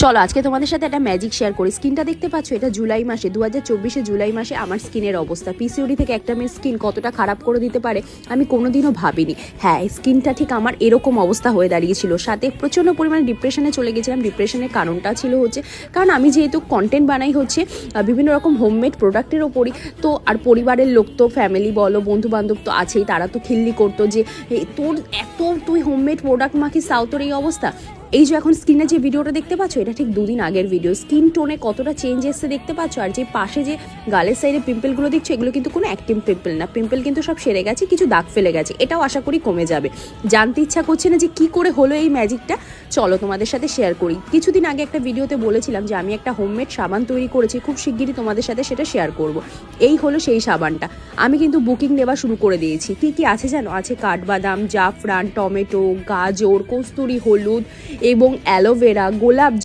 চলো আজকে তোমাদের সাথে একটা ম্যাজিক শেয়ার করি। স্কিনটা দেখতে পাচ্ছ, এটা জুলাই মাসে 2024 জুলাই মাসে আমার স্কিনের অবস্থা। পিসিওডি থেকে একটা মেয়ের স্কিন কতটা খারাপ করে দিতে পারে আমি কোনোদিনও ভাবিনি। হ্যাঁ, স্কিনটা ঠিক আমার এরকম অবস্থা হয়ে দাঁড়িয়েছিল, সাথে প্রচণ্ড পরিমাণে ডিপ্রেশনে চলে গেছিলাম। ডিপ্রেশনের কারণটা ছিল হচ্ছে কারণ আমি যেহেতু কন্টেন্ট বানাই হচ্ছে বিভিন্ন রকম হোমমেড প্রোডাক্টের ওপরই, তো আর পরিবারের লোক তো ফ্যামিলি বলো বন্ধু বান্ধব তো আছেই, তারা তো খিল্লি করতো যে তোর এত তুই হোমমেড প্রোডাক্ট মাখিস তাও তোর এই অবস্থা। এই যে এখন স্কিনে যে ভিডিওটা দেখতে পাচ্ছ, এটা ঠিক দুদিন আগের ভিডিও। স্কিন টোনে কতটা চেঞ্জ এসছে দেখতে পাচ্ছ। আর যে পাশে যে গালের সাইডে পিম্পলগুলো দেখছো, এগুলো কিন্তু কোনো অ্যাক্টিভ পিম্পল না, পিম্পল কিন্তু সব সেরে গেছে, কিছু দাগ ফেলে গেছে, এটাও আশা করি কমে যাবে। জানতে ইচ্ছা করছে না যে কি করে হলো এই ম্যাজিকটা? চলো তোমাদের সাথে শেয়ার করি। কিছুদিন আগে একটা ভিডিওতে বলেছিলাম যে আমি একটা হোমমেড সাবান তৈরি করেছি, খুব শিগগিরই তোমাদের সাথে সেটা শেয়ার করব। এই হলো সেই সাবানটা। আমি কিন্তু বুকিং নেওয়া শুরু করে দিয়েছি। কি কি আছে জানো? আছে কাঠবাদাম, জাফরান, টমেটো, গাজর, কস্তুরি, হলুদ এবং অ্যালোভেরা, গোলাপ